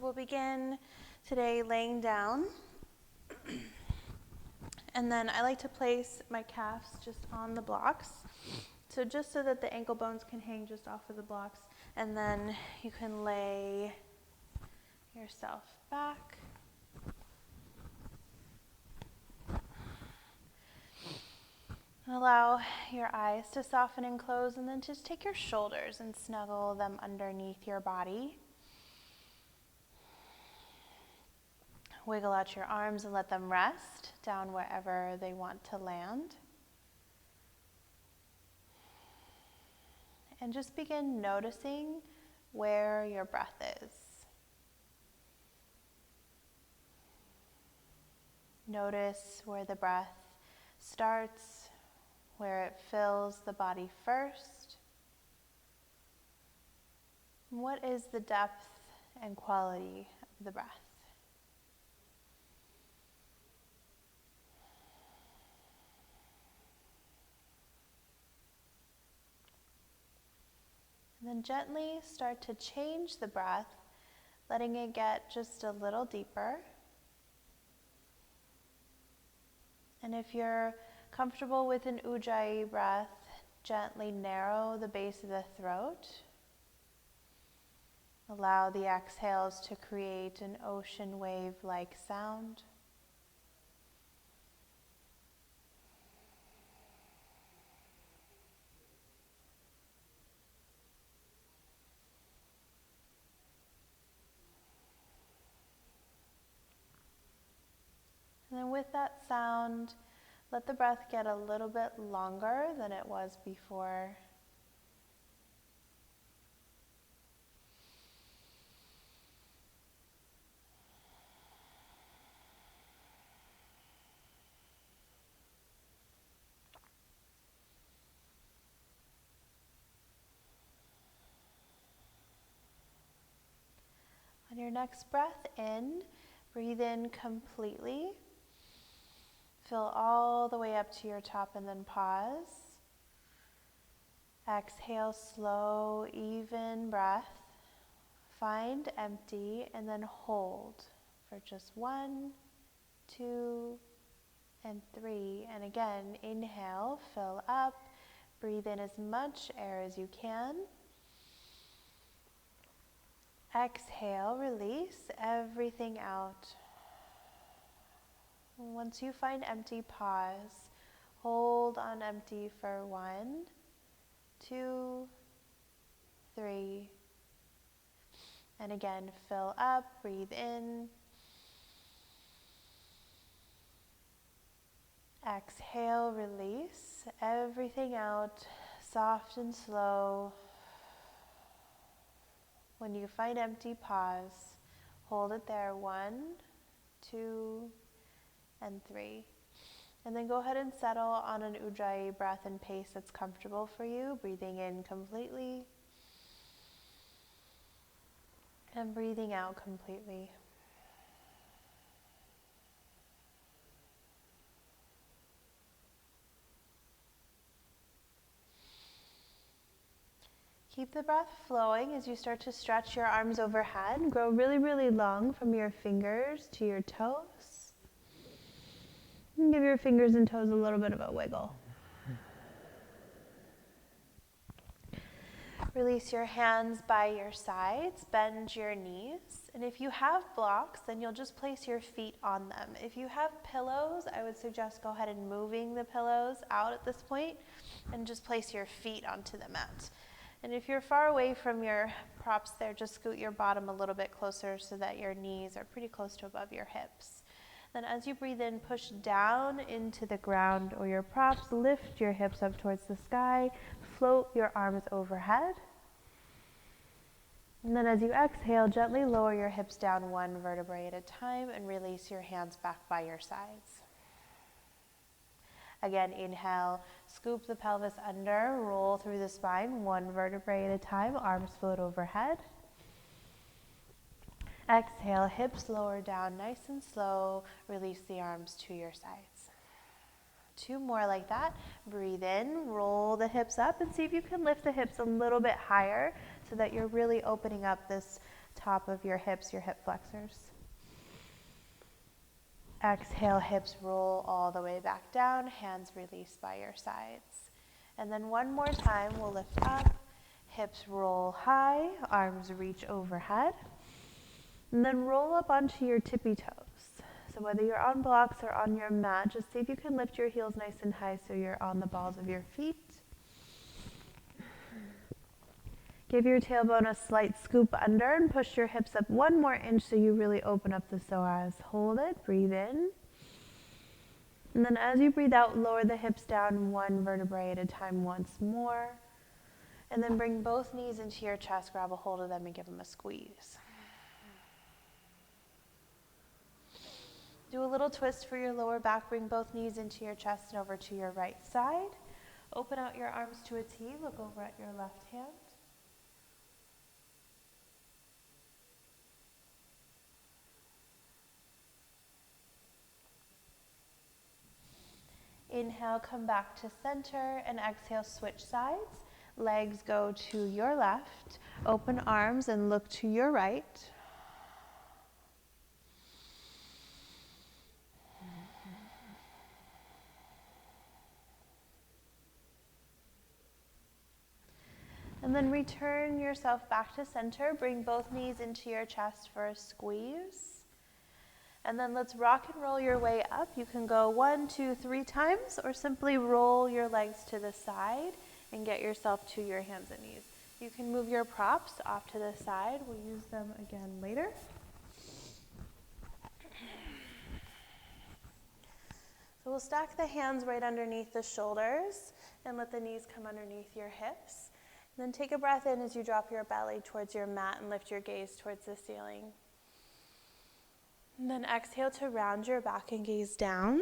we'll begin today laying down. And then I like to place my calves just on the blocks. So just so that the ankle bones can hang just off of the blocks. And then you can lay yourself back. Allow your eyes to soften and close, and then just take your shoulders and snuggle them underneath your body. Wiggle out your arms and let them rest down wherever they want to land. And just begin noticing where your breath is. Notice where the breath starts, where it fills the body first. What is the depth and quality of the breath? And then gently start to change the breath, letting it get just a little deeper. And if you're comfortable with an Ujjayi breath, gently narrow the base of the throat. Allow the exhales to create an ocean wave-like sound. And then with that sound, let the breath get a little bit longer than it was before. On your next breath in, breathe in completely. Fill all the way up to your top and then pause. Exhale, slow, even breath. Find empty and then hold for just 1, 2, and 3. And again, inhale, fill up. Breathe in as much air as you can. Exhale, release everything out. Once you find empty, pause. Hold on empty for 1, 2, 3. And again, fill up, breathe in. Exhale, release everything out, soft and slow. When you find empty, pause. Hold it there, 1, 2, and 3. And then go ahead and settle on an Ujjayi breath and pace that's comfortable for you, breathing in completely and breathing out completely. Keep the breath flowing as you start to stretch your arms overhead. Grow really, really long from your fingers to your toes. And give your fingers and toes a little bit of a wiggle. Release your hands by your sides, bend your knees. And if you have blocks, then you'll just place your feet on them. If you have pillows, I would suggest go ahead and moving the pillows out at this point and just place your feet onto the mat. And if you're far away from your props there, just scoot your bottom a little bit closer so that your knees are pretty close to above your hips. Then as you breathe in, push down into the ground or your props, lift your hips up towards the sky, float your arms overhead. And then as you exhale, gently lower your hips down 1 vertebrae at a time and release your hands back by your sides. Again, inhale, scoop the pelvis under, roll through the spine, 1 vertebrae at a time, arms float overhead. Exhale, hips lower down nice and slow, release the arms to your sides. 2 more like that. Breathe in, roll the hips up, and see if you can lift the hips a little bit higher so that you're really opening up this top of your hips, your hip flexors. Exhale, hips roll all the way back down, hands release by your sides. And then one more time, we'll lift up, hips roll high, arms reach overhead. And then roll up onto your tippy toes. So whether you're on blocks or on your mat, just see if you can lift your heels nice and high so you're on the balls of your feet. Give your tailbone a slight scoop under and push your hips up 1 more inch so you really open up the psoas. Hold it, breathe in. And then as you breathe out, lower the hips down 1 vertebrae at a time once more. And then bring both knees into your chest, grab a hold of them and give them a squeeze. Do a little twist for your lower back, bring both knees into your chest and over to your right side. Open out your arms to a T, look over at your left hand. Inhale, come back to center, and exhale, switch sides. Legs go to your left. Open arms and look to your right. And then return yourself back to center. Bring both knees into your chest for a squeeze. And then let's rock and roll your way up. You can go 1, 2, 3 times, or simply roll your legs to the side and get yourself to your hands and knees. You can move your props off to the side. We'll use them again later. So we'll stack the hands right underneath the shoulders and let the knees come underneath your hips. And then take a breath in as you drop your belly towards your mat and lift your gaze towards the ceiling. And then exhale to round your back and gaze down.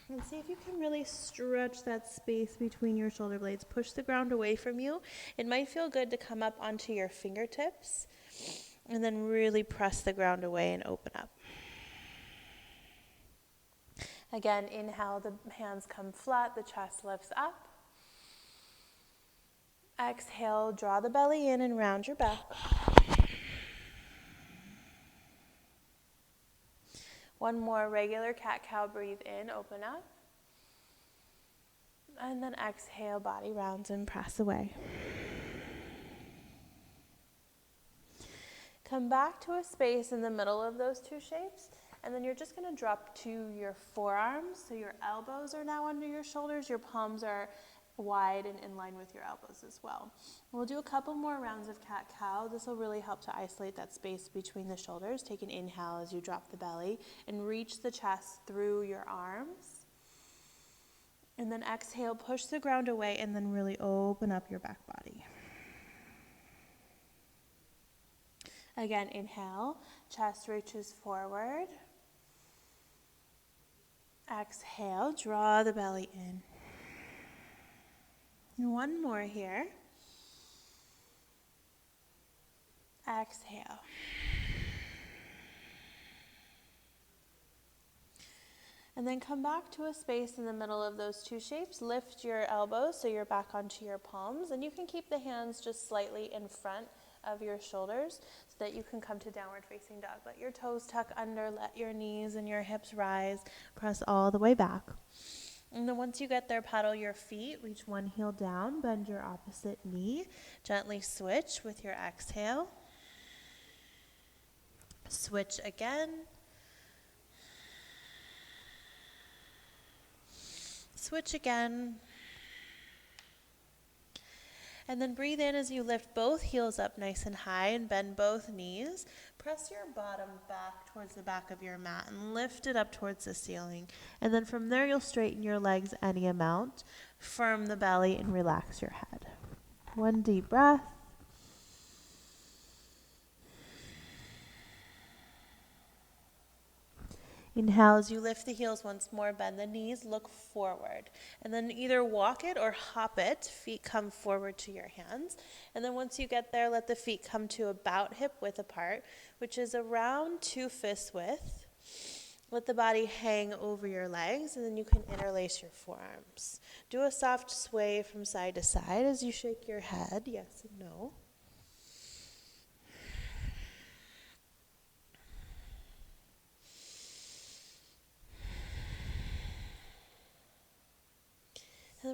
And see if you can really stretch that space between your shoulder blades. Push the ground away from you. It might feel good to come up onto your fingertips and then really press the ground away and open up. Again, inhale, the hands come flat, the chest lifts up. Exhale, draw the belly in and round your back. One more regular cat-cow, breathe in, open up. And then exhale, body rounds and press away. Come back to a space in the middle of those two shapes, and then you're just going to drop to your forearms. So your elbows are now under your shoulders, your palms are wide and in line with your elbows as well. We'll do a couple more rounds of cat-cow. This will really help to isolate that space between the shoulders. Take an inhale as you drop the belly and reach the chest through your arms. And then exhale, push the ground away and then really open up your back body. Again, inhale, chest reaches forward. Exhale, draw the belly in. And one more here. Exhale. And then come back to a space in the middle of those two shapes. Lift your elbows so you're back onto your palms. And you can keep the hands just slightly in front of your shoulders so that you can come to downward facing dog. Let your toes tuck under, let your knees and your hips rise. Press all the way back. And then once you get there, paddle your feet, reach one heel down, bend your opposite knee, gently switch with your exhale. Switch again. Switch again. And then breathe in as you lift both heels up nice and high and bend both knees. Press your bottom back towards the back of your mat and lift it up towards the ceiling. And then from there, you'll straighten your legs any amount. Firm the belly and relax your head. One deep breath. Inhale as you lift the heels once more, bend the knees, look forward. And then either walk it or hop it. Feet come forward to your hands. And then once you get there, let the feet come to about hip width apart, which is around 2 fist width. Let the body hang over your legs, and then you can interlace your forearms. Do a soft sway from side to side as you shake your head, yes and no.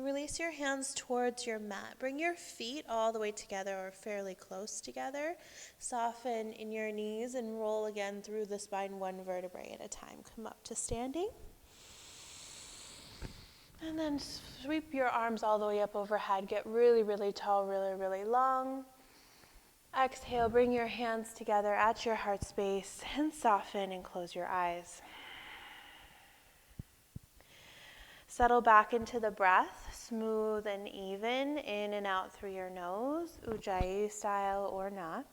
then release your hands towards your mat. Bring your feet all the way together or fairly close together. Soften in your knees and roll again through the spine one vertebrae at a time. Come up to standing. And then sweep your arms all the way up overhead. Get really, really tall, really, really long. Exhale, bring your hands together at your heart space and soften and close your eyes. Settle back into the breath, smooth and even, in and out through your nose, Ujjayi style or not.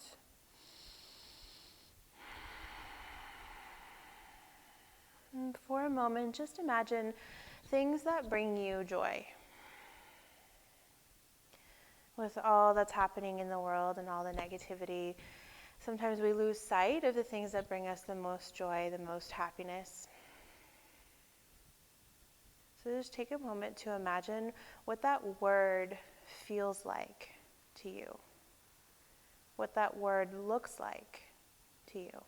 And for a moment, just imagine things that bring you joy. With all that's happening in the world and all the negativity, sometimes we lose sight of the things that bring us the most joy, the most happiness. So just take a moment to imagine what that word feels like to you, what that word looks like to you.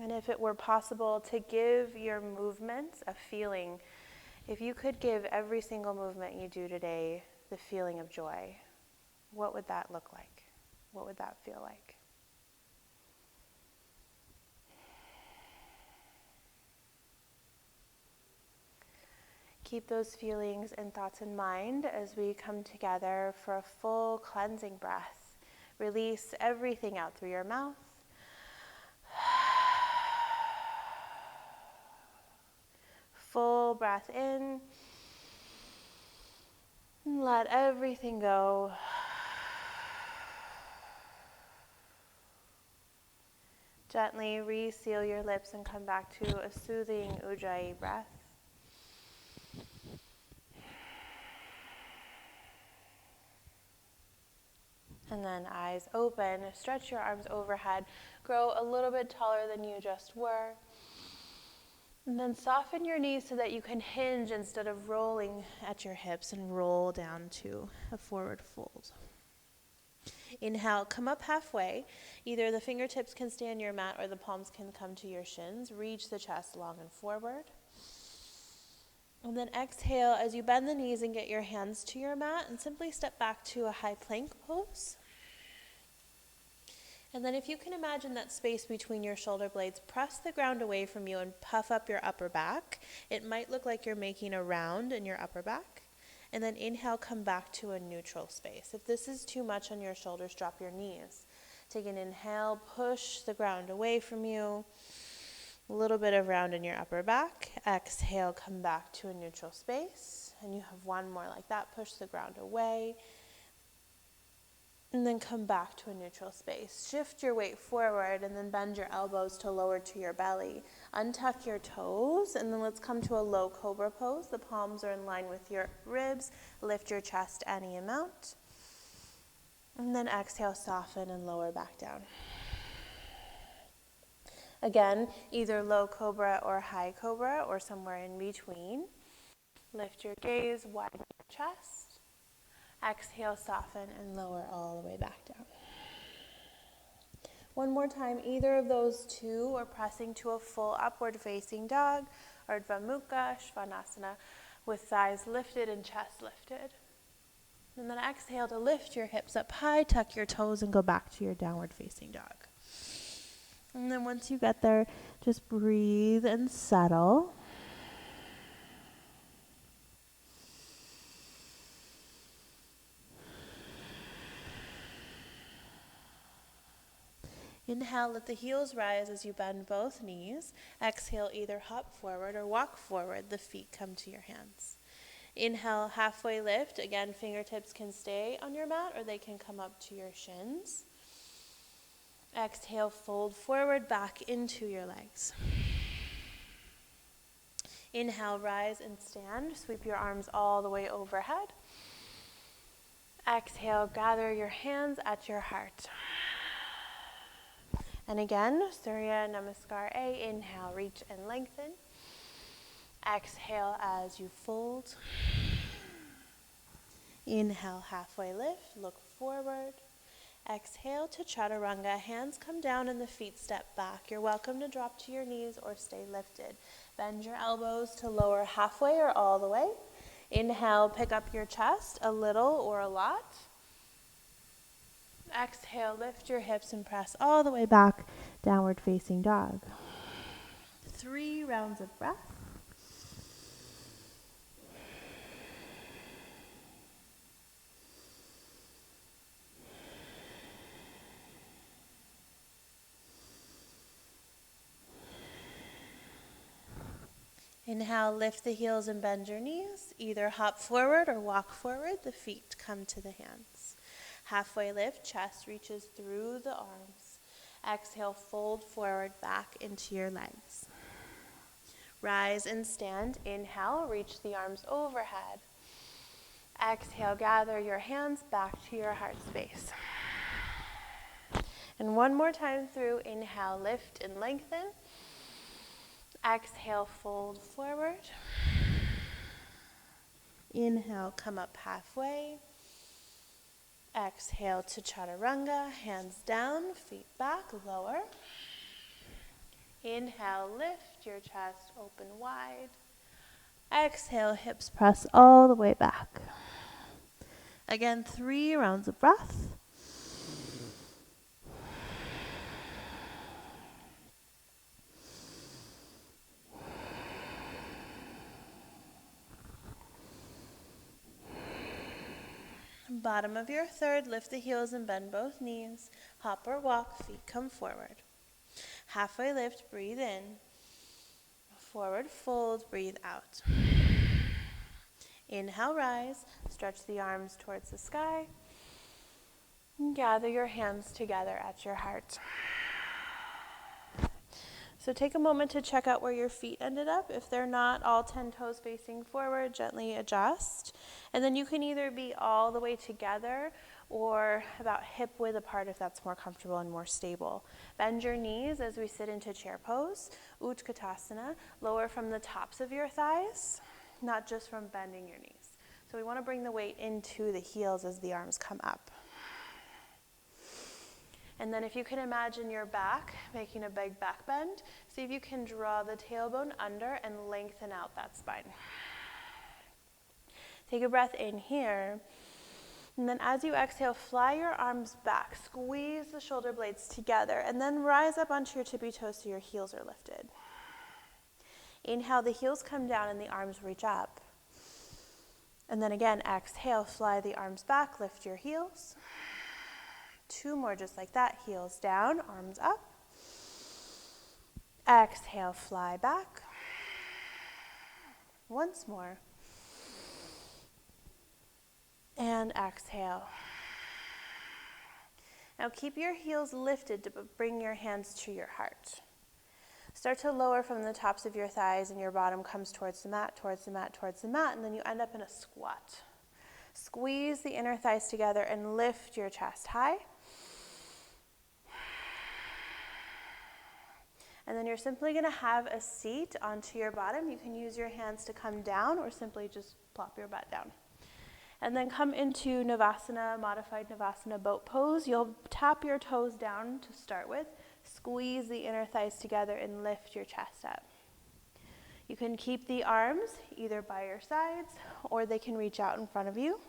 And if it were possible to give your movements a feeling, if you could give every single movement you do today the feeling of joy, what would that look like? What would that feel like? Keep those feelings and thoughts in mind as we come together for a full cleansing breath. Release everything out through your mouth. Full breath in. And let everything go. Gently reseal your lips and come back to a soothing Ujjayi breath. And then eyes open, stretch your arms overhead, grow a little bit taller than you just were. And then soften your knees so that you can hinge instead of rolling at your hips and roll down to a forward fold. Inhale, come up halfway. Either the fingertips can stay on your mat or the palms can come to your shins. Reach the chest long and forward. And then exhale as you bend the knees and get your hands to your mat and simply step back to a high plank pose. And then if you can imagine that space between your shoulder blades, press the ground away from you and puff up your upper back. It might look like you're making a round in your upper back. And then inhale, come back to a neutral space. If this is too much on your shoulders, drop your knees. Take an inhale, push the ground away from you. A little bit of round in your upper back. Exhale, come back to a neutral space. And you have one more like that. Push the ground away. And then come back to a neutral space. Shift your weight forward and then bend your elbows to lower to your belly. Untuck your toes and then let's come to a low cobra pose. The palms are in line with your ribs. Lift your chest any amount. And then exhale, soften and lower back down. Again, either low cobra or high cobra or somewhere in between. Lift your gaze, widen your chest. Exhale, soften, and lower all the way back down. One more time, either of those two, or pressing to a full upward facing dog, or Urdhva Mukha, Svanasana, with thighs lifted and chest lifted. And then exhale to lift your hips up high, tuck your toes, and go back to your downward facing dog. And then once you get there, just breathe and settle. Inhale, let the heels rise as you bend both knees. Exhale, either hop forward or walk forward. The feet come to your hands. Inhale, halfway lift. Again, fingertips can stay on your mat or they can come up to your shins. Exhale, fold forward back into your legs. Inhale, rise and stand. Sweep your arms all the way overhead. Exhale, gather your hands at your heart. And again, Surya Namaskar A. Inhale, reach and lengthen. Exhale as you fold. Inhale, halfway lift, look forward. Exhale to chaturanga. Hands come down and the feet step back. You're welcome to drop to your knees or stay lifted. Bend your elbows to lower halfway or all the way. Inhale, pick up your chest a little or a lot. Exhale, lift your hips and press all the way back, downward facing dog. 3 rounds of breath. Inhale, lift the heels and bend your knees. Either hop forward or walk forward. The feet come to the hands. Halfway lift, chest reaches through the arms. Exhale, fold forward back into your legs. Rise and stand. Inhale, reach the arms overhead. Exhale, gather your hands back to your heart space. And one more time through. Inhale, lift and lengthen. Exhale, fold forward. Inhale, come up halfway. Exhale to chaturanga, hands down, feet back, lower. Inhale, lift your chest open wide. Exhale, hips press all the way back. Again, 3 rounds of breath. Bottom of your third, lift the heels and bend both knees. Hop or walk, feet come forward. Halfway lift, breathe in. Forward fold, breathe out. Inhale, rise. Stretch the arms towards the sky. And gather your hands together at your heart. So take a moment to check out where your feet ended up. If they're not all 10 toes facing forward, gently adjust. And then you can either be all the way together or about hip width apart if that's more comfortable and more stable. Bend your knees as we sit into chair pose, Utkatasana. Lower from the tops of your thighs, not just from bending your knees. So we want to bring the weight into the heels as the arms come up. And then if you can imagine your back making a big back bend, see if you can draw the tailbone under and lengthen out that spine. Take a breath in here. And then as you exhale, fly your arms back. Squeeze the shoulder blades together. And then rise up onto your tippy toes so your heels are lifted. Inhale, the heels come down and the arms reach up. And then again, exhale, fly the arms back, lift your heels. 2 more just like that, heels down, arms up. Exhale, fly back. Once more. And exhale. Now keep your heels lifted to bring your hands to your heart. Start to lower from the tops of your thighs and your bottom comes towards the mat, towards the mat, towards the mat, and then you end up in a squat. Squeeze the inner thighs together and lift your chest high. And then you're simply going to have a seat onto your bottom. You can use your hands to come down or simply just plop your butt down. And then come into Navasana, modified Navasana boat pose. You'll tap your toes down to start with. Squeeze the inner thighs together and lift your chest up. You can keep the arms either by your sides or they can reach out in front of you.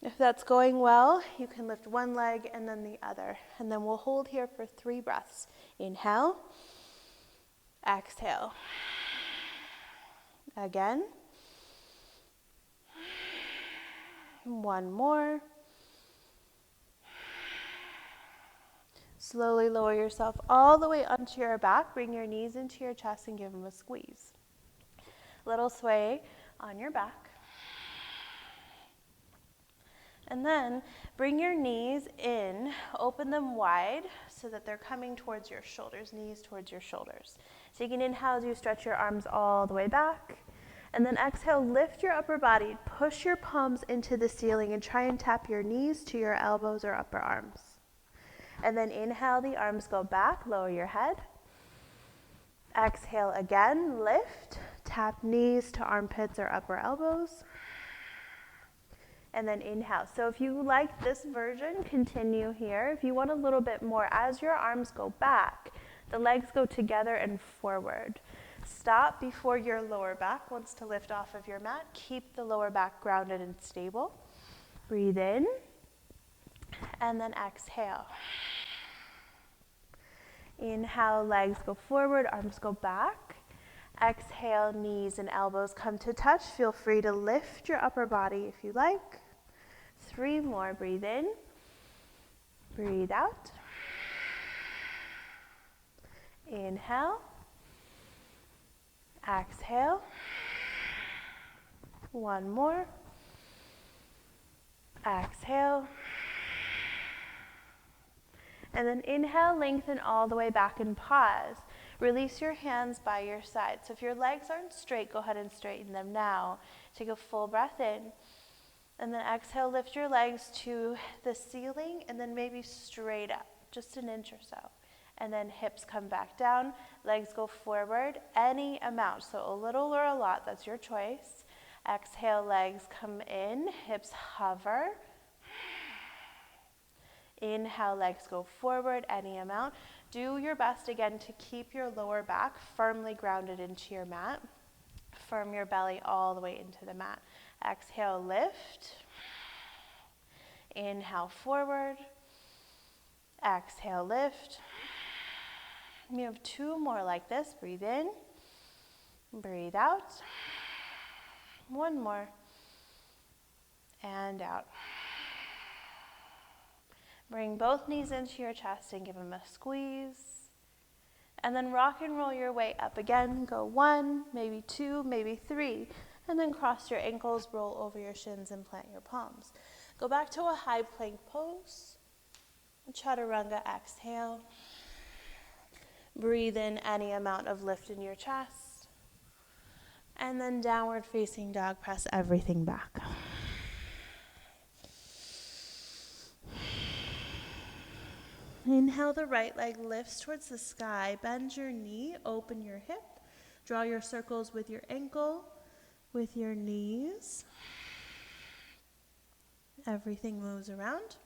If that's going well, you can lift one leg and then the other. And then we'll hold here for 3 breaths. Inhale. Exhale. Again. One more. Slowly lower yourself all the way onto your back. Bring your knees into your chest and give them a squeeze. Little sway on your back. And then bring your knees in, open them wide so that they're coming towards your shoulders, knees towards your shoulders. So you can inhale as you stretch your arms all the way back. And then exhale, lift your upper body, push your palms into the ceiling and try and tap your knees to your elbows or upper arms. And then inhale, the arms go back, lower your head. Exhale again, lift, tap knees to armpits or upper elbows. and then inhale. So if you like this version, continue here. If you want a little bit more, as your arms go back, the legs go together and forward. Stop before your lower back wants to lift off of your mat. Keep the lower back grounded and stable. Breathe in, and then exhale. Inhale, legs go forward, arms go back. Exhale, knees and elbows come to touch. Feel free to lift your upper body if you like. 3 more, breathe in, breathe out. Inhale, exhale. 1 more, exhale. And then inhale, lengthen all the way back and pause. Release your hands by your side. So if your legs aren't straight, go ahead and straighten them now. Take a full breath in. And then exhale, lift your legs to the ceiling and then maybe straight up, just an inch or so. And then hips come back down, legs go forward, any amount. So a little or a lot, that's your choice. Exhale, legs come in, hips hover. Inhale, legs go forward, any amount. Do your best again to keep your lower back firmly grounded into your mat. Firm your belly all the way into the mat. Exhale, lift. Inhale, forward. Exhale, lift. We have 2 more like this. Breathe in, breathe out. 1 more, and out. Bring both knees into your chest and give them a squeeze. And then rock and roll your way up again. Go 1, maybe 2, maybe 3. And then cross your ankles, roll over your shins, and plant your palms. Go back to a high plank pose. Chaturanga, exhale. Breathe in any amount of lift in your chest. And then downward facing dog, press everything back. Inhale, the right leg lifts towards the sky. Bend your knee, open your hip. Draw your circles with your ankle, with your knees. Everything moves around.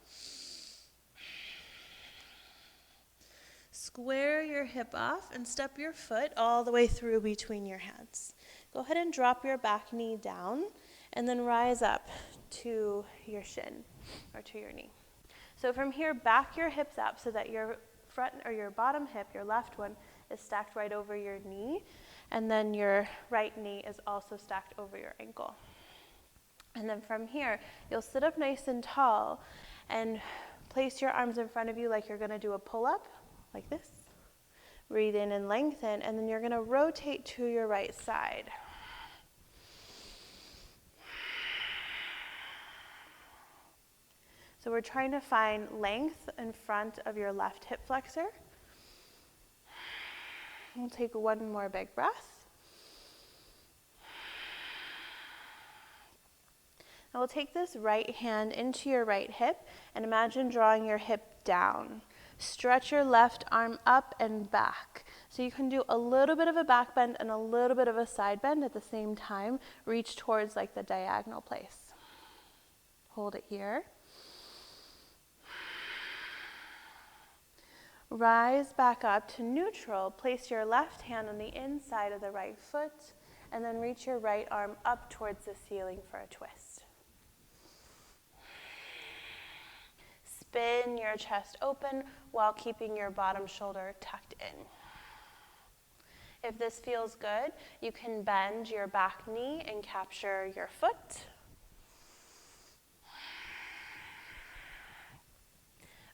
Square your hip off and step your foot all the way through between your hands. Go ahead and drop your back knee down and then rise up to your shin or to your knee. So from here, back your hips up so that your front or your bottom hip, your left one, is stacked right over your knee. And then your right knee is also stacked over your ankle. And then from here, you'll sit up nice and tall and place your arms in front of you like you're going to do a pull-up, like this. Breathe in and lengthen, and then you're going to rotate to your right side. So we're trying to find length in front of your left hip flexor. We'll take 1 more big breath. And we'll take this right hand into your right hip and imagine drawing your hip down. Stretch your left arm up and back. So you can do a little bit of a back bend and a little bit of a side bend at the same time. Reach towards like the diagonal place. Hold it here. Rise back up to neutral. Place your left hand on the inside of the right foot and then reach your right arm up towards the ceiling for a twist. Spin your chest open while keeping your bottom shoulder tucked in. If this feels good, you can bend your back knee and capture your foot.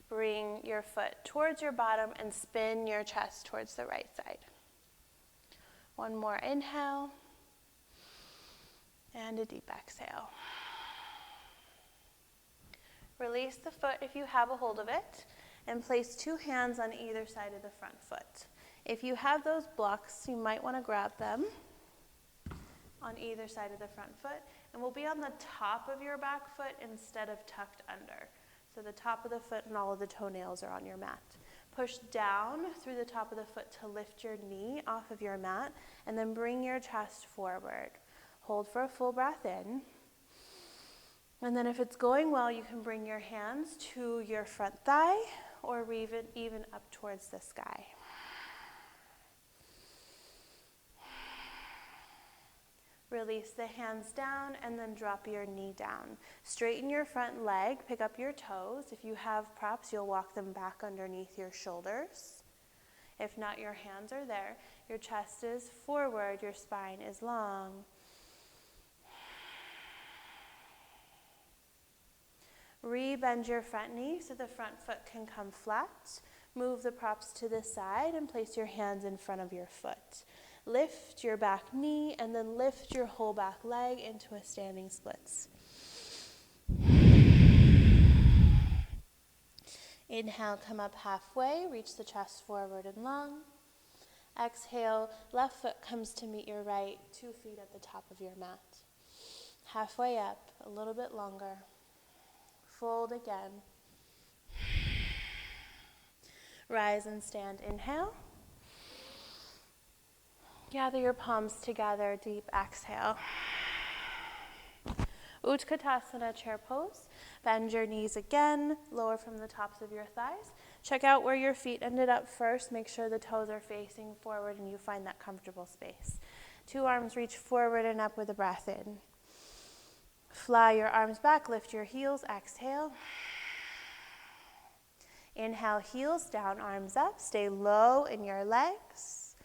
Bring your foot towards your bottom and spin your chest towards the right side. 1 more inhale and a deep exhale. Release the foot if you have a hold of it and place 2 hands on either side of the front foot. If you have those blocks, you might want to grab them on either side of the front foot, and we'll be on the top of your back foot instead of tucked under. So the top of the foot and all of the toenails are on your mat. Push down through the top of the foot to lift your knee off of your mat, and then bring your chest forward. Hold for a full breath in. And then if it's going well, you can bring your hands to your front thigh or even up towards the sky. Release the hands down and then drop your knee down. Straighten your front leg, pick up your toes. If you have props, you'll walk them back underneath your shoulders. If not, your hands are there. Your chest is forward, your spine is long. Re-bend your front knee so the front foot can come flat. Move the props to the side and place your hands in front of your foot. Lift your back knee and then lift your whole back leg into a standing splits. Inhale, come up halfway, reach the chest forward and long. Exhale, left foot comes to meet your right, 2 feet at the top of your mat. Halfway up, a little bit longer. Fold again. Rise and stand, inhale. Gather your palms together, deep exhale. Utkatasana, chair pose. Bend your knees again, lower from the tops of your thighs. Check out where your feet ended up first. Make sure the toes are facing forward and you find that comfortable space. 2 arms reach forward and up with a breath in. Fly your arms back, lift your heels, exhale. Inhale, heels down, arms up. Stay low in your legs.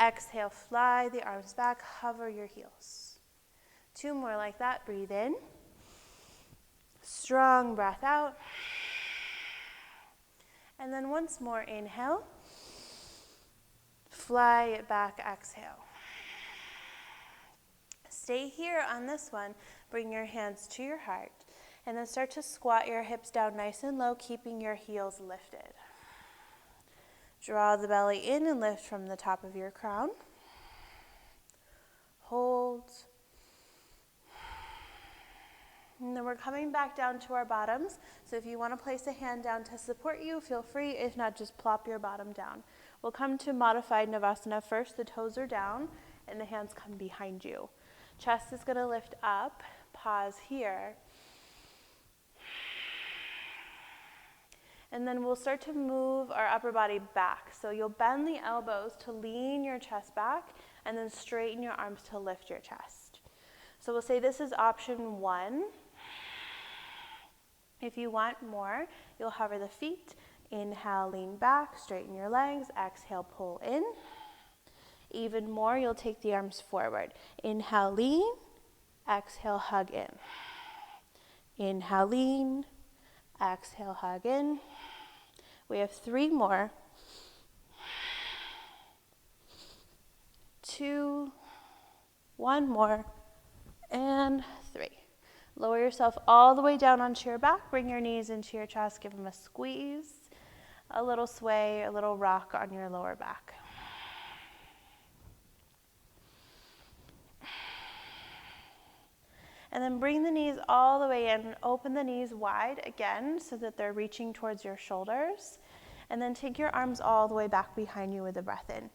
Exhale, fly the arms back, hover your heels. 2 more like that, breathe in. Strong breath out. And then once more, inhale. Fly it back, exhale. Stay here on this one. Bring your hands to your heart. And then start to squat your hips down nice and low, keeping your heels lifted. Draw the belly in and lift from the top of your crown. Hold. And then we're coming back down to our bottoms. So if you want to place a hand down to support you, feel free. If not, just plop your bottom down. We'll come to modified Navasana first. The toes are down and the hands come behind you. Chest is going to lift up. Pause here. And then we'll start to move our upper body back. So you'll bend the elbows to lean your chest back and then straighten your arms to lift your chest. So we'll say this is option 1. If you want more, you'll hover the feet. Inhale, lean back, straighten your legs. Exhale, pull in. Even more, you'll take the arms forward. Inhale, lean. Exhale, hug in. Inhale, lean. Exhale, hug in. We have 3 more. 2, 1 more, and 3. Lower yourself all the way down onto your back. Bring your knees into your chest. Give them a squeeze, a little sway, a little rock on your lower back. And then bring the knees all the way in. Open the knees wide again so that they're reaching towards your shoulders. And then take your arms all the way back behind you with a breath in.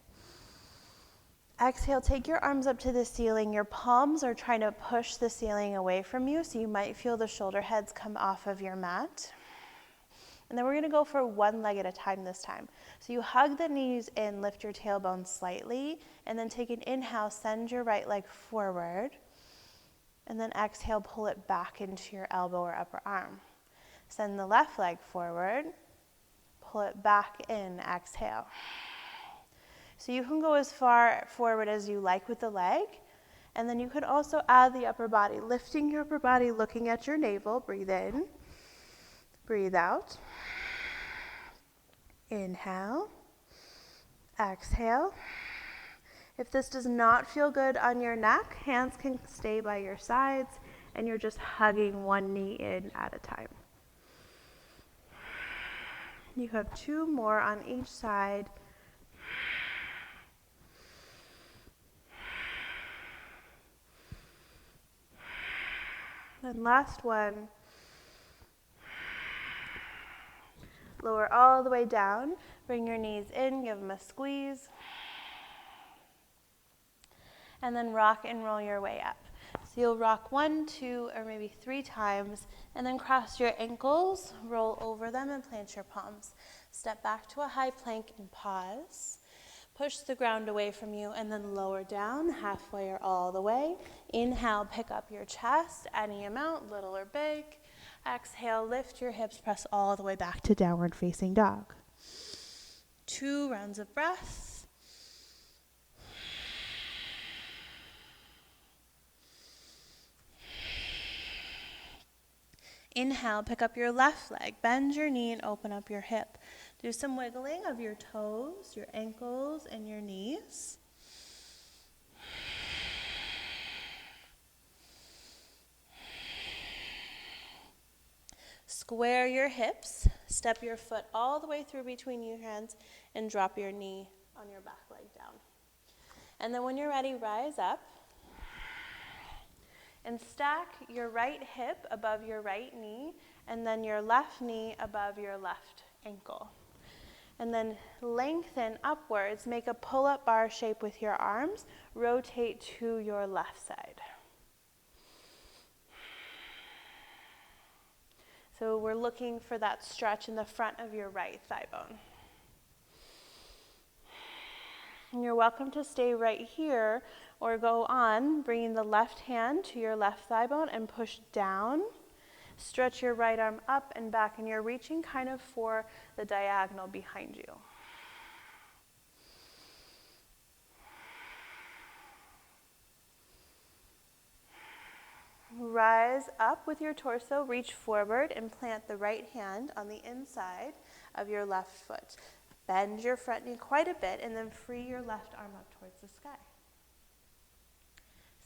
Exhale, take your arms up to the ceiling. Your palms are trying to push the ceiling away from you, so you might feel the shoulder heads come off of your mat. And then we're going to go for 1 leg at a time this time. So you hug the knees in, lift your tailbone slightly, and then take an inhale, send your right leg forward. And then exhale, pull it back into your elbow or upper arm. Send the left leg forward, pull it back in, exhale. So you can go as far forward as you like with the leg, and then you could also add the upper body, lifting your upper body, looking at your navel. Breathe in, breathe out. Inhale, exhale. If this does not feel good on your neck, hands can stay by your sides, and you're just hugging 1 knee in at a time. You have 2 more on each side. And last one. Lower all the way down. Bring your knees in, give them a squeeze. And then rock and roll your way up. So you'll rock 1, 2, or maybe 3 times, and then cross your ankles, roll over them, and plant your palms. Step back to a high plank and pause. Push the ground away from you, and then lower down, halfway or all the way. Inhale, pick up your chest, any amount, little or big. Exhale, lift your hips, press all the way back to downward facing dog. 2 rounds of breath. Inhale, pick up your left leg, bend your knee and open up your hip. Do some wiggling of your toes, your ankles, and your knees. Square your hips, step your foot all the way through between your hands, and drop your knee on your back leg down. And then when you're ready, rise up. And stack your right hip above your right knee, and then your left knee above your left ankle. And then lengthen upwards, make a pull-up bar shape with your arms, rotate to your left side. So we're looking for that stretch in the front of your right thigh bone. And you're welcome to stay right here or go on, bringing the left hand to your left thigh bone and push down. Stretch your right arm up and back, and you're reaching kind of for the diagonal behind you. Rise up with your torso, reach forward and plant the right hand on the inside of your left foot. Bend your front knee quite a bit and then free your left arm up towards the sky.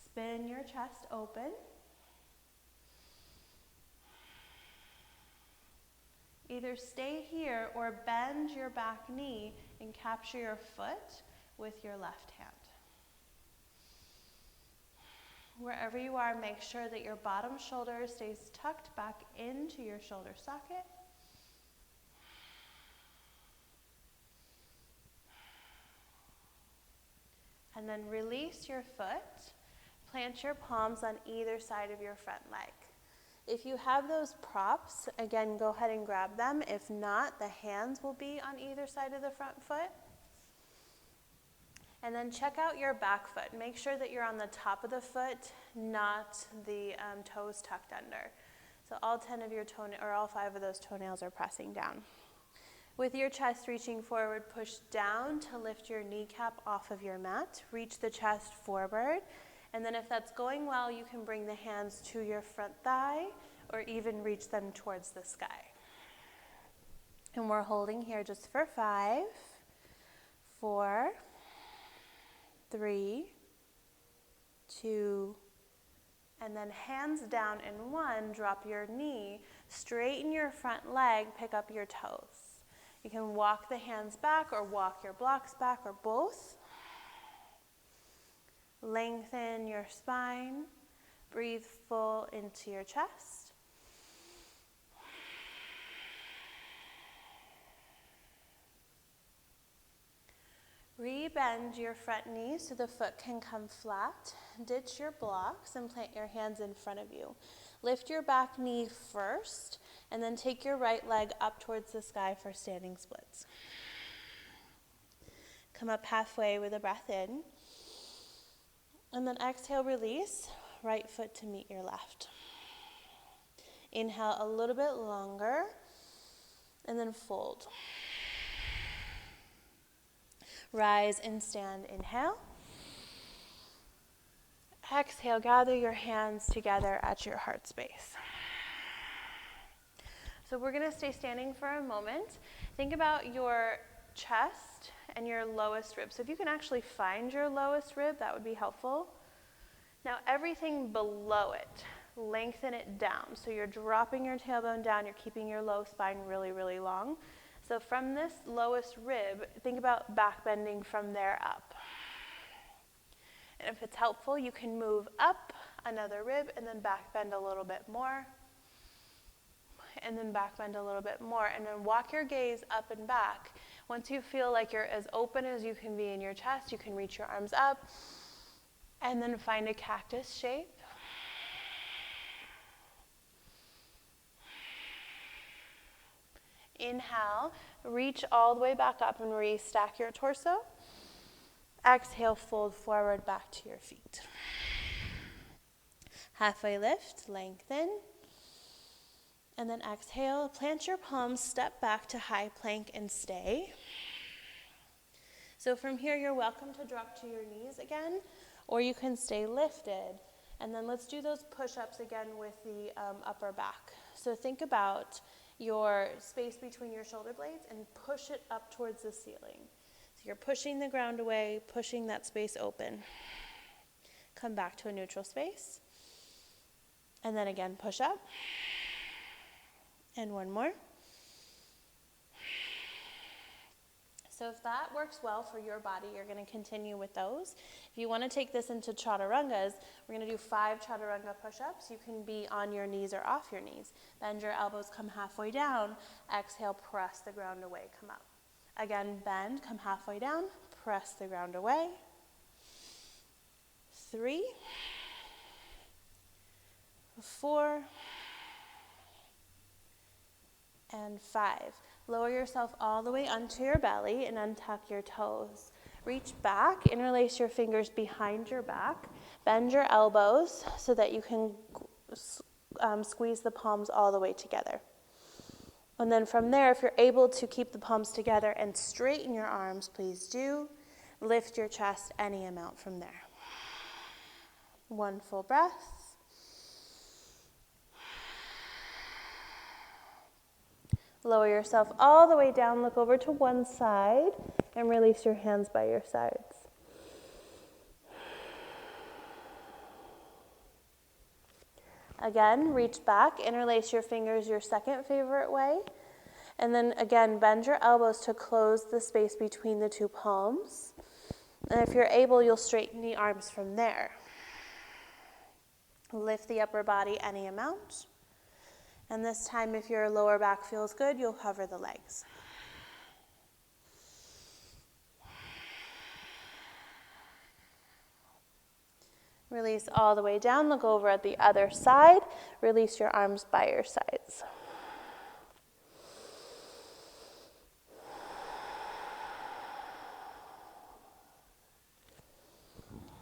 Spin your chest open. Either stay here or bend your back knee and capture your foot with your left hand. Wherever you are, make sure that your bottom shoulder stays tucked back into your shoulder socket. And then release your foot. Plant your palms on either side of your front leg. If you have those props, again, go ahead and grab them. If not, the hands will be on either side of the front foot. And then check out your back foot. Make sure that you're on the top of the foot, not the toes tucked under. So all 10 of your toenails, or all 5 of those toenails are pressing down. With your chest reaching forward, push down to lift your kneecap off of your mat. Reach the chest forward. And then if that's going well, you can bring the hands to your front thigh or even reach them towards the sky. And we're holding here just for 5, 4, 3, 2, and then hands down in 1, drop your knee, straighten your front leg, pick up your toes. You can walk the hands back or walk your blocks back or both. Lengthen your spine. Breathe full into your chest. Rebend your front knee so the foot can come flat. Ditch your blocks and plant your hands in front of you. Lift your back knee first, and then take your right leg up towards the sky for standing splits. Come up halfway with a breath in. And then exhale, release, right foot to meet your left. Inhale a little bit longer, and then fold. Rise and stand, inhale. Exhale, gather your hands together at your heart space. So we're going to stay standing for a moment. Think about your chest and your lowest rib. So if you can actually find your lowest rib, that would be helpful. Now everything below it, lengthen it down. So you're dropping your tailbone down, you're keeping your low spine really, really long. So from this lowest rib, think about back bending from there up. And if it's helpful, you can move up another rib and then back bend a little bit more. And then back bend a little bit more. And then walk your gaze up and back. Once you feel like you're as open as you can be in your chest, you can reach your arms up. And then find a cactus shape. Inhale, reach all the way back up and restack your torso. Exhale, fold forward back to your feet. Halfway lift, lengthen. And then exhale, plant your palms, step back to high plank and stay. So from here, you're welcome to drop to your knees again, or you can stay lifted. And then let's do those push-ups again with the upper back. So think about your space between your shoulder blades and push it up towards the ceiling. So you're pushing the ground away, pushing that space open. Come back to a neutral space. And then again, push up. And one more. So if that works well for your body, you're going to continue with those. If you want to take this into chaturangas, we're going to do 5 chaturanga push-ups. You can be on your knees or off your knees. Bend your elbows, come halfway down. Exhale, press the ground away, come up. Again, bend, come halfway down, press the ground away. 3, 4, and 5. Lower yourself all the way onto your belly and untuck your toes. Reach back, interlace your fingers behind your back. Bend your elbows so that you can squeeze the palms all the way together. And then from there, if you're able to keep the palms together and straighten your arms, please do. Lift your chest any amount from there. 1 full breath. Lower yourself all the way down, look over to one side, and release your hands by your sides. Again, reach back, interlace your fingers your second favorite way, and then again, bend your elbows to close the space between the 2 palms. And if you're able, you'll straighten the arms from there. Lift the upper body any amount. And this time, if your lower back feels good, you'll hover the legs. Release all the way down. Look over at the other side. Release your arms by your sides.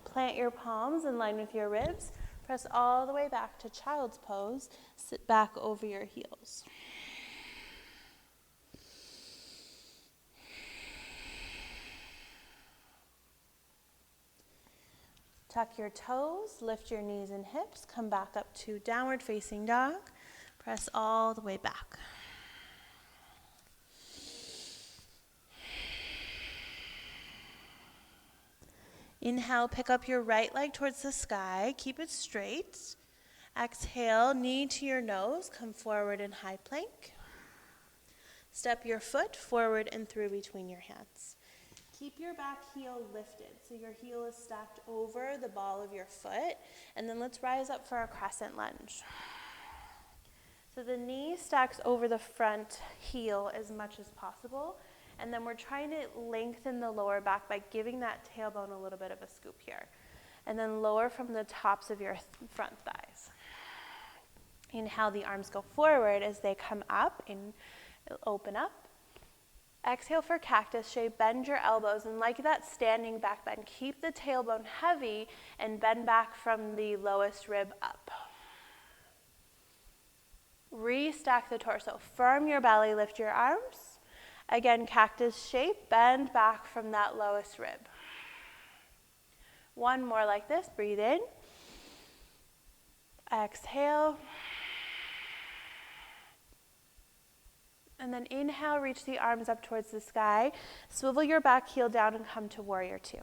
Plant your palms in line with your ribs. Press all the way back to child's pose. Sit back over your heels. Tuck your toes, lift your knees and hips, come back up to downward facing dog. Press all the way back. Inhale, pick up your right leg towards the sky. Keep it straight. Exhale, knee to your nose. Come forward in high plank. Step your foot forward and through between your hands. Keep your back heel lifted, so your heel is stacked over the ball of your foot. And then let's rise up for a crescent lunge. So the knee stacks over the front heel as much as possible. And then we're trying to lengthen the lower back by giving that tailbone a little bit of a scoop here. And then lower from the tops of your front thighs. Inhale, the arms go forward as they come up and open up. Exhale for cactus shape, bend your elbows, and like that standing back bend, keep the tailbone heavy and bend back from the lowest rib up. Restack the torso, firm your belly, lift your arms. Again, cactus shape, bend back from that lowest rib. One more like this, breathe in. Exhale. And then inhale, reach the arms up towards the sky. Swivel your back heel down and come to warrior 2.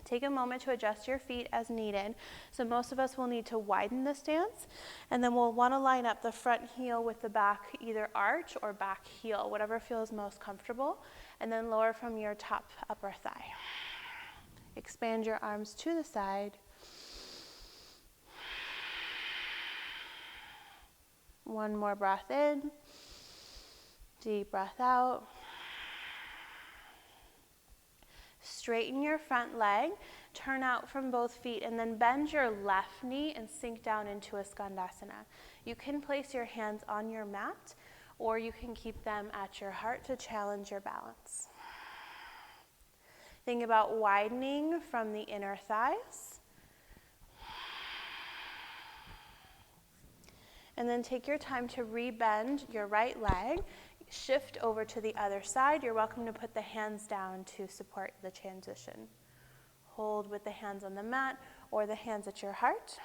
Take a moment to adjust your feet as needed. So most of us will need to widen the stance, and then we'll want to line up the front heel with the back, either arch or back heel, whatever feels most comfortable, and then lower from your top upper thigh. Expand your arms to the side. One more breath in. Deep breath out. Straighten your front leg, turn out from both feet, and then bend your left knee and sink down into a skandasana. You can place your hands on your mat, or you can keep them at your heart to challenge your balance. Think about widening from the inner thighs. And then take your time to rebend your right leg. Shift over to the other side. You're welcome to put the hands down to support the transition. Hold with the hands on the mat or the hands at your heart.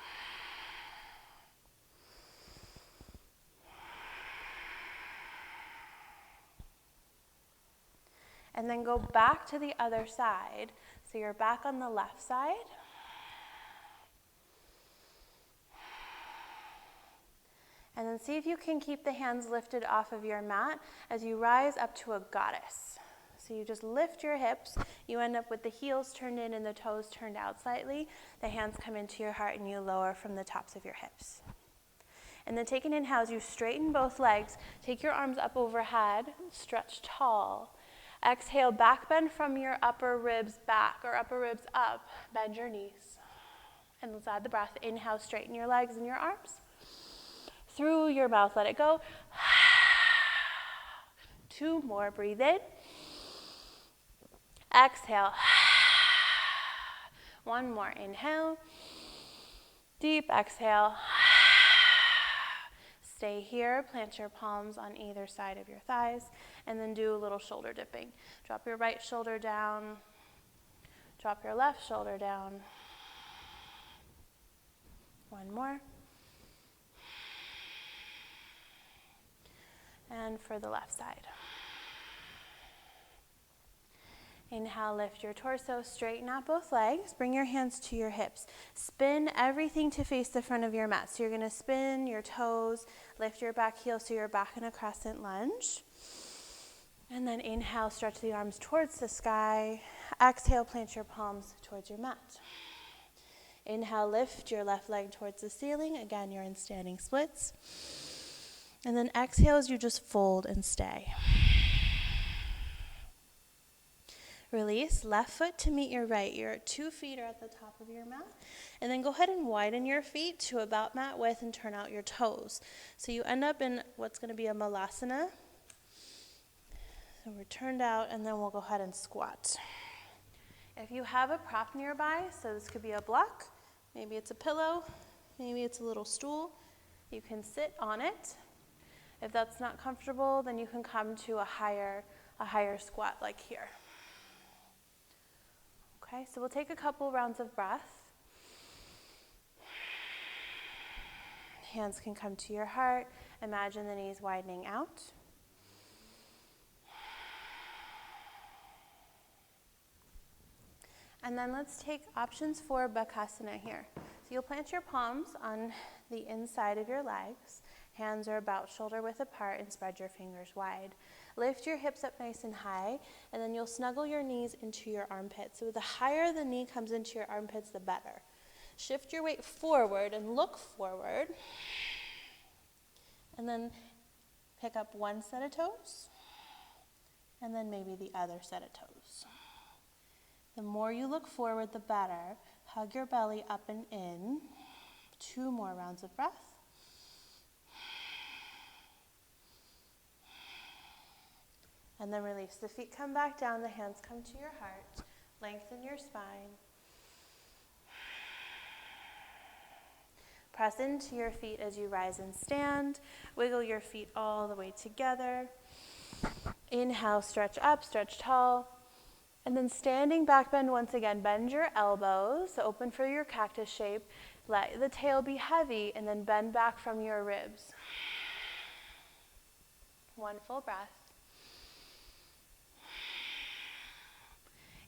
And then go back to the other side. So you're back on the left side. And then see if you can keep the hands lifted off of your mat as you rise up to a goddess. So you just lift your hips. You end up with the heels turned in and the toes turned out slightly. The hands come into your heart and you lower from the tops of your hips. And then take an inhale as you straighten both legs. Take your arms up overhead. Stretch tall. Exhale, back bend from your upper ribs back or upper ribs up. Bend your knees. And let's add the breath. Inhale, straighten your legs and your arms. Through your mouth, let it go. 2 more, breathe in. Exhale. 1 more, inhale. Deep exhale. Stay here, plant your palms on either side of your thighs, and then do a little shoulder dipping. Drop your right shoulder down. Drop your left shoulder down. 1 more. And for the left side. Inhale, lift your torso, straighten out both legs. Bring your hands to your hips. Spin everything to face the front of your mat. So you're going to spin your toes, lift your back heel so you're back in a crescent lunge. And then inhale, stretch the arms towards the sky. Exhale, plant your palms towards your mat. Inhale, lift your left leg towards the ceiling. Again, you're in standing splits. And then exhale as you just fold and stay. Release, left foot to meet your right. Your 2 feet are at the top of your mat. And then go ahead and widen your feet to about mat width and turn out your toes. So you end up in what's going to be a malasana. So we're turned out, and then we'll go ahead and squat. If you have a prop nearby, so this could be a block, maybe it's a pillow, maybe it's a little stool, you can sit on it. If that's not comfortable, then you can come to a higher squat like here. Okay, so we'll take a couple rounds of breath. Hands can come to your heart. Imagine the knees widening out. And then let's take options for Bakasana here. So you'll plant your palms on the inside of your legs. Hands are about shoulder width apart and spread your fingers wide. Lift your hips up nice and high, and then you'll snuggle your knees into your armpits. So the higher the knee comes into your armpits, the better. Shift your weight forward and look forward. And then pick up 1 set of toes, and then maybe the other set of toes. The more you look forward, the better. Hug your belly up and in. 2 more rounds of breath. And then release. The feet come back down, the hands come to your heart. Lengthen your spine. Press into your feet as you rise and stand. Wiggle your feet all the way together. Inhale, stretch up, stretch tall. And then standing back bend once again. Bend your elbows, open for your cactus shape. Let the tail be heavy, and then bend back from your ribs. 1 full breath.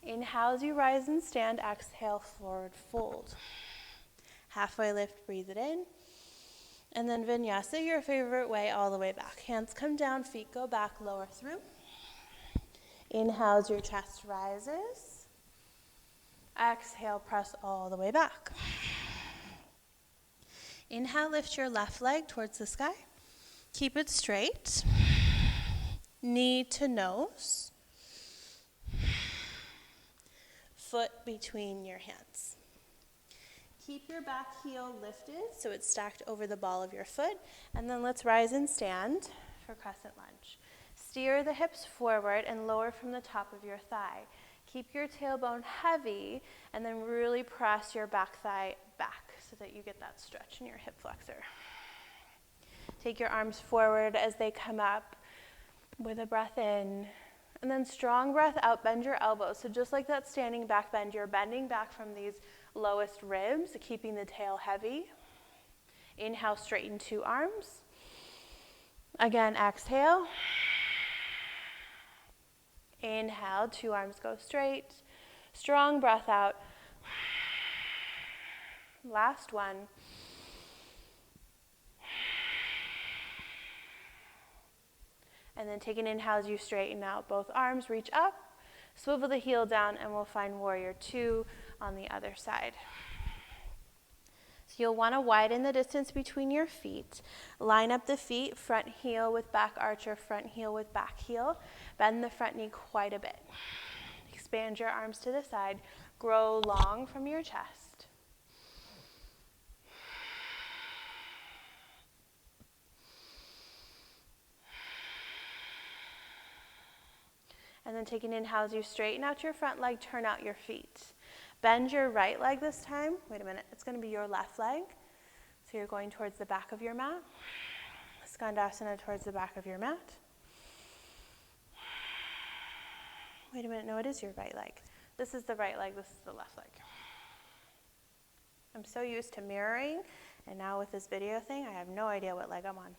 Inhale as you rise and stand. Exhale, forward fold. Halfway lift, breathe it in. And then vinyasa, your favorite way, all the way back. Hands come down, feet go back, lower through. Inhale as your chest rises. Exhale, press all the way back. Inhale, lift your left leg towards the sky. Keep it straight. Knee to nose. Foot between your hands. Keep your back heel lifted so it's stacked over the ball of your foot. And then let's rise and stand for crescent lunge. Steer the hips forward and lower from the top of your thigh. Keep your tailbone heavy and then really press your back thigh back so that you get that stretch in your hip flexor. Take your arms forward as they come up with a breath in. And then strong breath out, bend your elbows. So just like that standing back bend, you're bending back from these lowest ribs, keeping the tail heavy. Inhale, straighten 2 arms. Again, exhale. Inhale, 2 arms go straight. Strong breath out. Last one. And then take an inhale as you straighten out both arms, reach up, swivel the heel down, and we'll find warrior 2 on the other side. So you'll want to widen the distance between your feet. Line up the feet, front heel with back arch or front heel with back heel. Bend the front knee quite a bit. Expand your arms to the side. Grow long from your chest. And then take an inhale as you straighten out your front leg, turn out your feet. Bend your right leg this time. Wait a minute, it's going to be your left leg. So you're going towards the back of your mat. Skandasana towards the back of your mat. Wait a minute, no, it is your right leg. This is the right leg, this is the left leg. I'm so used to mirroring, and now with this video thing, I have no idea what leg I'm on.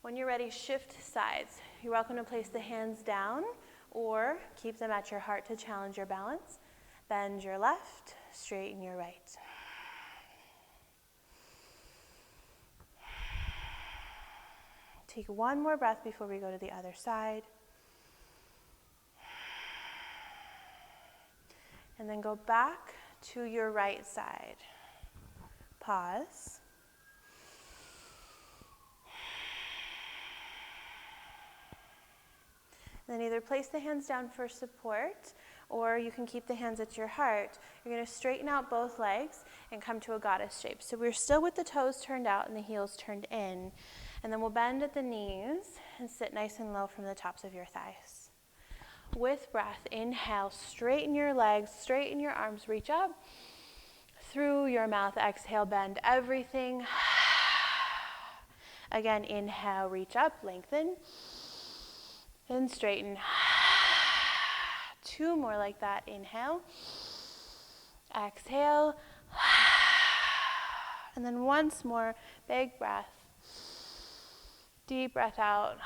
When you're ready, shift sides. You're welcome to place the hands down or keep them at your heart to challenge your balance. Bend your left, straighten your right. Take one more breath before we go to the other side. And then go back to your right side. Pause. Then either place the hands down for support, or you can keep the hands at your heart. You're going to straighten out both legs and come to a goddess shape. So we're still with the toes turned out and the heels turned in. And then we'll bend at the knees and sit nice and low from the tops of your thighs. With breath, inhale, straighten your legs, straighten your arms, reach up. Through your mouth, exhale, bend everything. Again, inhale, reach up, lengthen. And straighten. 2 more like that. Inhale. Exhale. And then once more, big breath. Deep breath out.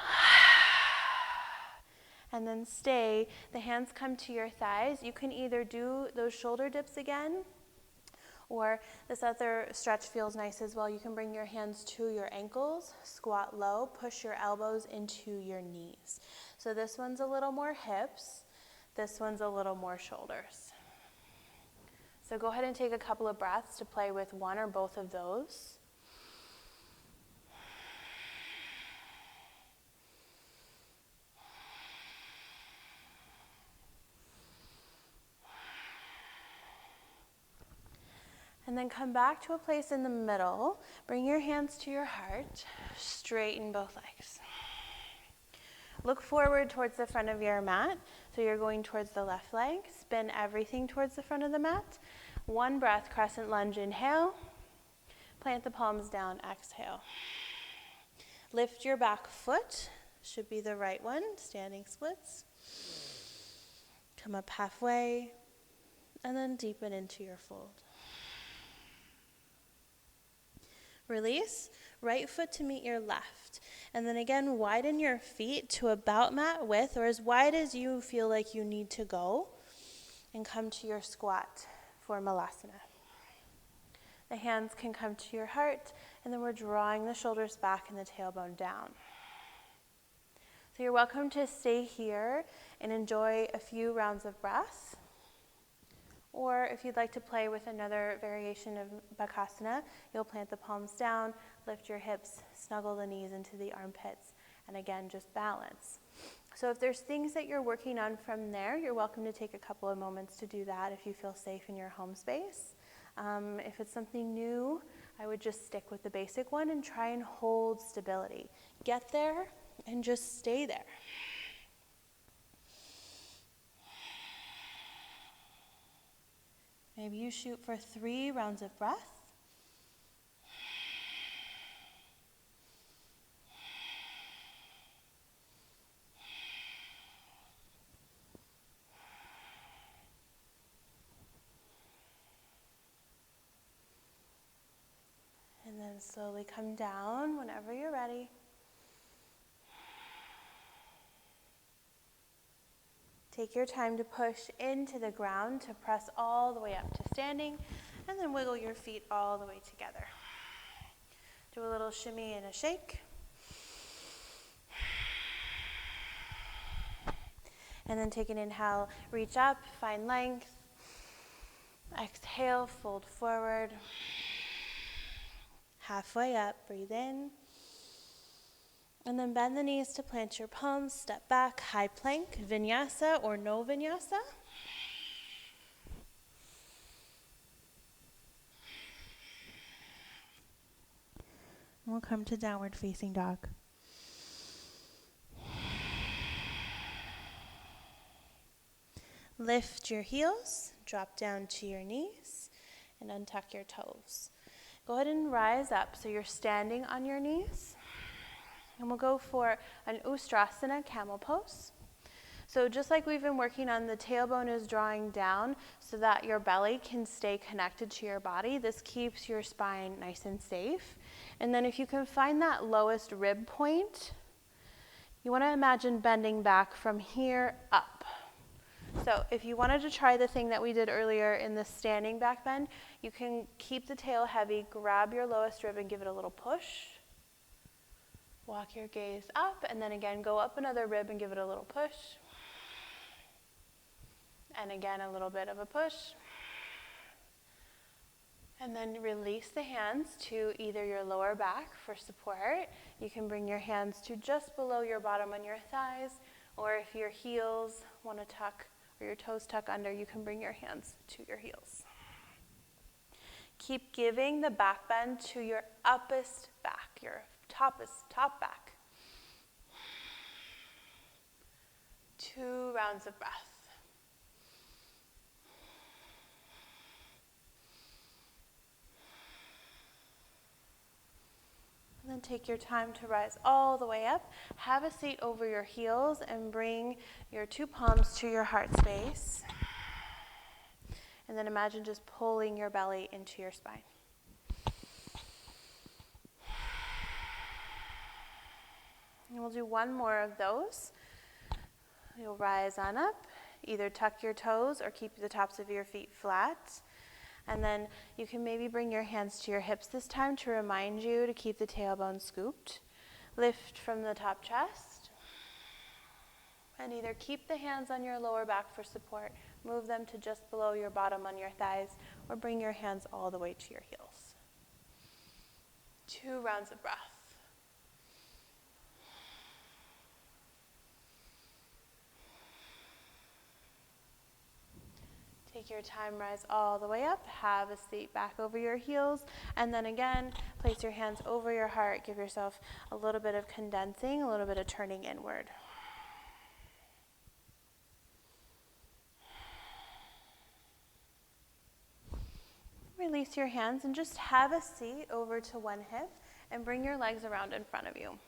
And then stay. The hands come to your thighs. You can either do those shoulder dips again, or this other stretch feels nice as well. You can bring your hands to your ankles, squat low, push your elbows into your knees. So this one's a little more hips, this one's a little more shoulders. So go ahead and take a couple of breaths to play with one or both of those. And then come back to a place in the middle. Bring your hands to your heart. Straighten both legs. Look forward towards the front of your mat. So you're going towards the left leg. Spin everything towards the front of the mat. One breath, crescent lunge, inhale. Plant the palms down, exhale. Lift your back foot. Should be the right one, standing splits. Come up halfway. And then deepen into your fold. Release, right foot to meet your left. And then again, widen your feet to about mat width, or as wide as you feel like you need to go. And come to your squat for Malasana. The hands can come to your heart, and then we're drawing the shoulders back and the tailbone down. So you're welcome to stay here and enjoy a few rounds of breath. Or if you'd like to play with another variation of Bakasana, you'll plant the palms down, lift your hips, snuggle the knees into the armpits, and again, just balance. So if there's things that you're working on from there, you're welcome to take a couple of moments to do that if you feel safe in your home space. If it's something new, I would just stick with the basic one and try and hold stability. Get there and just stay there. Maybe you shoot for 3 rounds of breath. And then slowly come down whenever you're ready. Take your time to push into the ground to press all the way up to standing, and then wiggle your feet all the way together. Do a little shimmy and a shake. And then take an inhale, reach up, find length. Exhale, fold forward. Halfway up, breathe in. And then bend the knees to plant your palms, step back, high plank, vinyasa or no vinyasa. We'll come to downward facing dog. Lift your heels, drop down to your knees, and untuck your toes. Go ahead and rise up so you're standing on your knees. And we'll go for an Ustrasana, camel pose. So just like we've been working on, the tailbone is drawing down so that your belly can stay connected to your body. This keeps your spine nice and safe. And then if you can find that lowest rib point, you want to imagine bending back from here up. So if you wanted to try the thing that we did earlier in the standing back bend, you can keep the tail heavy, grab your lowest rib and give it a little push. Walk your gaze up, and then again, go up another rib and give it a little push. And again, a little bit of a push. And then release the hands to either your lower back for support. You can bring your hands to just below your bottom on your thighs, or if your heels want to tuck, or your toes tuck under, you can bring your hands to your heels. Keep giving the back bend to your uppest back, your top back. 2 rounds of breath. And then take your time to rise all the way up. Have a seat over your heels and bring your 2 palms to your heart space. And then imagine just pulling your belly into your spine. And we'll do 1 more of those. You'll rise on up, either tuck your toes or keep the tops of your feet flat. And then you can maybe bring your hands to your hips this time to remind you to keep the tailbone scooped. Lift from the top chest. And either keep the hands on your lower back for support, move them to just below your bottom on your thighs, or bring your hands all the way to your heels. 2 rounds of breath. Take your time, rise all the way up, have a seat back over your heels, and then again, place your hands over your heart, give yourself a little bit of condensing, a little bit of turning inward. Release your hands and just have a seat over to one hip and bring your legs around in front of you.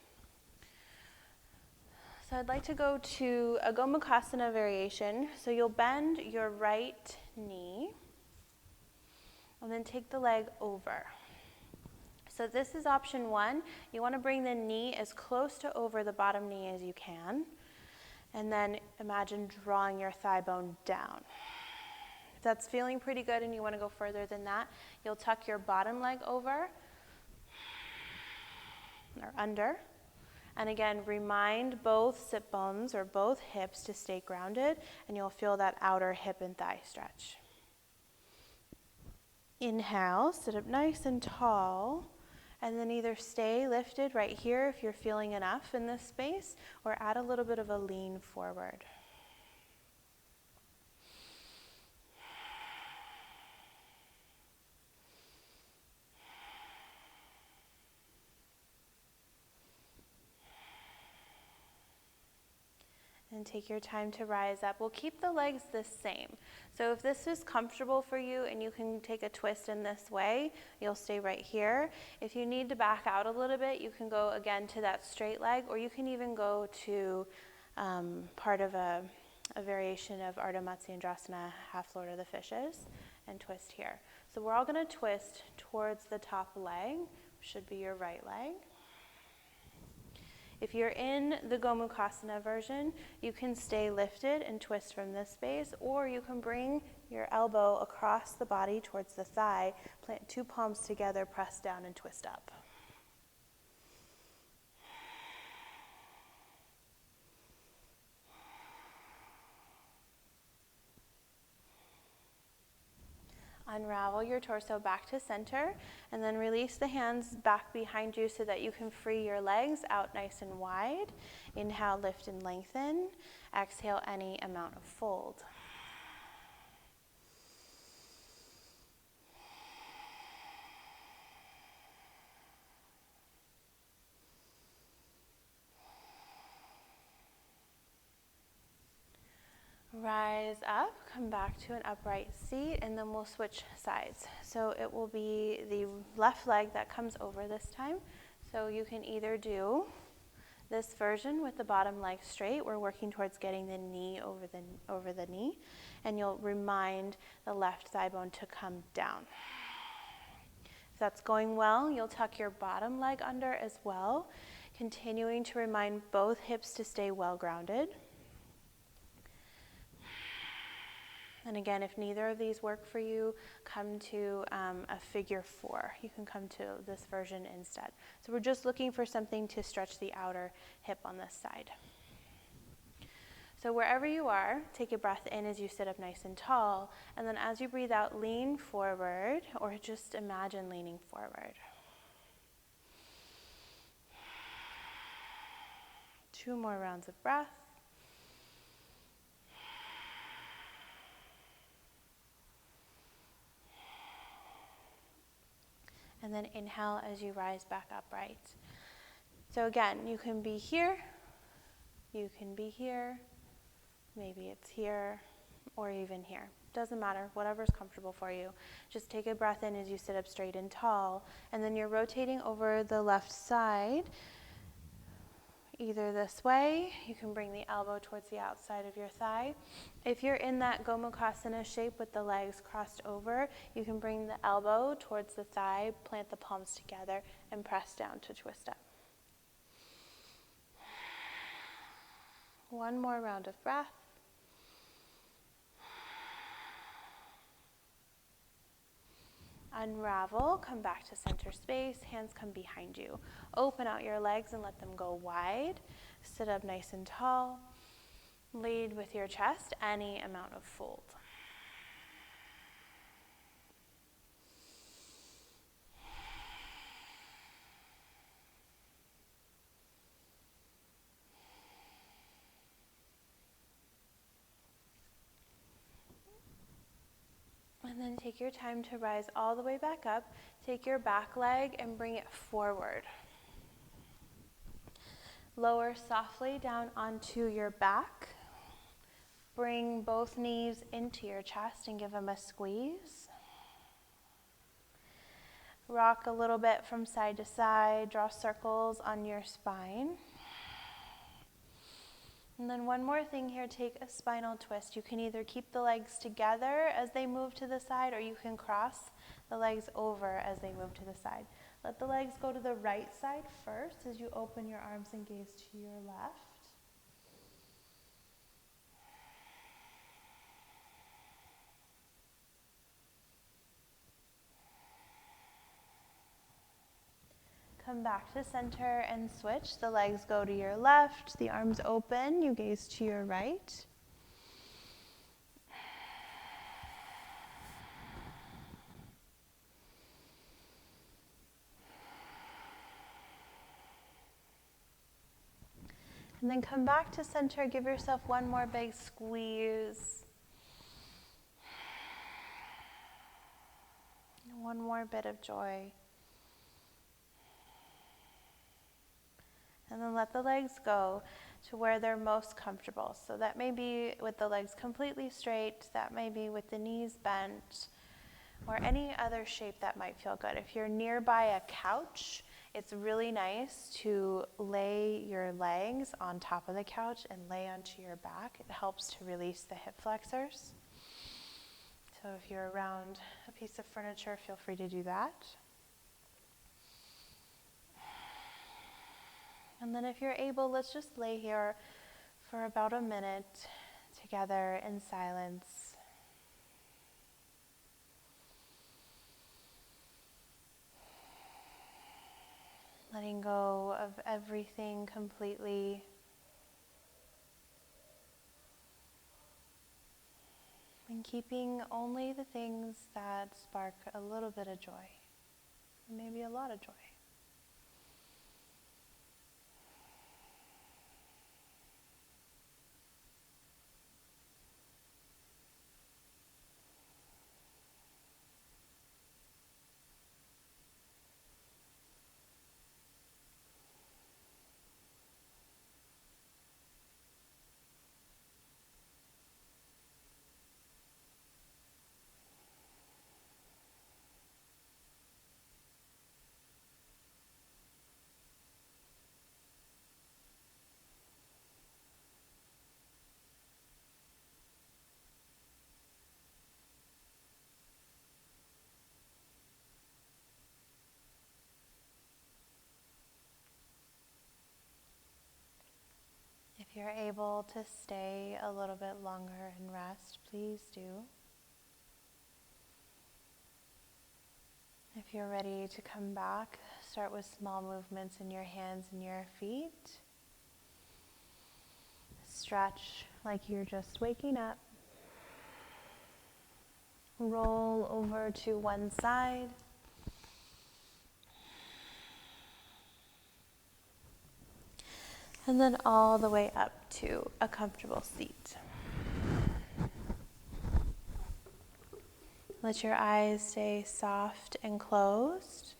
So I'd like to go to a Gomukhasana variation. So you'll bend your right knee and then take the leg over. So this is option 1. You want to bring the knee as close to over the bottom knee as you can. And then imagine drawing your thigh bone down. If that's feeling pretty good and you want to go further than that, you'll tuck your bottom leg over or under. And again, remind both sit bones or both hips to stay grounded, and you'll feel that outer hip and thigh stretch. Inhale, sit up nice and tall, and then either stay lifted right here if you're feeling enough in this space, or add a little bit of a lean forward. And take your time to rise up. We'll keep the legs the same. So if this is comfortable for you and you can take a twist in this way, you'll stay right here. If you need to back out a little bit, you can go again to that straight leg, or you can even go to part of a variation of Ardha Matsyendrasana, half Lord of the Fishes, and twist here. So we're all going to twist towards the top leg, which should be your right leg. If you're in the Gomukhasana version, you can stay lifted and twist from this space, or you can bring your elbow across the body towards the thigh, plant 2 palms together, press down and twist up. Unravel your torso back to center, and then release the hands back behind you so that you can free your legs out nice and wide. Inhale, lift and lengthen. Exhale, any amount of fold. Rise up, come back to an upright seat, and then we'll switch sides. So it will be the left leg that comes over this time. So you can either do this version with the bottom leg straight. We're working towards getting the knee over the knee, and you'll remind the left thigh bone to come down. If that's going well, you'll tuck your bottom leg under as well, continuing to remind both hips to stay well grounded. And again, if neither of these work for you, come to a figure 4. You can come to this version instead. So we're just looking for something to stretch the outer hip on this side. So wherever you are, take a breath in as you sit up nice and tall. And then as you breathe out, lean forward, or just imagine leaning forward. 2 more rounds of breath. And then inhale as you rise back upright. So again, you can be here, you can be here, maybe it's here, or even here. Doesn't matter, whatever's comfortable for you. Just take a breath in as you sit up straight and tall, and then you're rotating over the left side, either this way. You can bring the elbow towards the outside of your thigh. If you're in that Gomukhasana shape with the legs crossed over, you can bring the elbow towards the thigh, plant the palms together, and press down to twist up. 1 more round of breath. Unravel, come back to center space, hands come behind you. Open out your legs and let them go wide. Sit up nice and tall. Lead with your chest, any amount of fold. And then take your time to rise all the way back up. Take your back leg and bring it forward. Lower softly down onto your back. Bring both knees into your chest and give them a squeeze. Rock a little bit from side to side. Draw circles on your spine. And then one more thing here, take a spinal twist. You can either keep the legs together as they move to the side, or you can cross the legs over as they move to the side. Let the legs go to the right side first as you open your arms and gaze to your left. Come back to center and switch. The legs go to your left, the arms open, you gaze to your right. And then come back to center, give yourself one more big squeeze. One more bit of joy. And then let the legs go to where they're most comfortable. So that may be with the legs completely straight, that may be with the knees bent, or any other shape that might feel good. If you're nearby a couch, it's really nice to lay your legs on top of the couch and lay onto your back. It helps to release the hip flexors. So if you're around a piece of furniture, feel free to do that. And then if you're able, let's just lay here for about a minute together in silence. Letting go of everything completely. And keeping only the things that spark a little bit of joy, or maybe a lot of joy. If you're able to stay a little bit longer and rest, please do. If you're ready to come back, start with small movements in your hands and your feet. Stretch like you're just waking up. Roll over to one side. And then all the way up to a comfortable seat. Let your eyes stay soft and closed.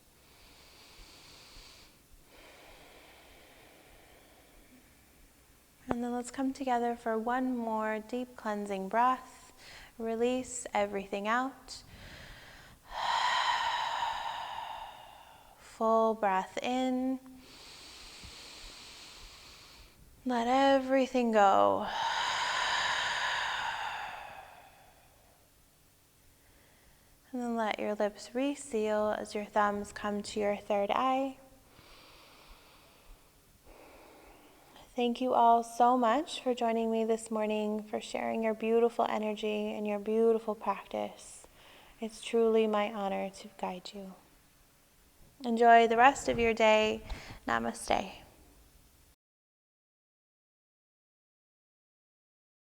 And then let's come together for one more deep cleansing breath. Release everything out. Full breath in. Let everything go. And then let your lips reseal as your thumbs come to your third eye. Thank you all so much for joining me this morning, for sharing your beautiful energy and your beautiful practice. It's truly my honor to guide you. Enjoy the rest of your day. Namaste.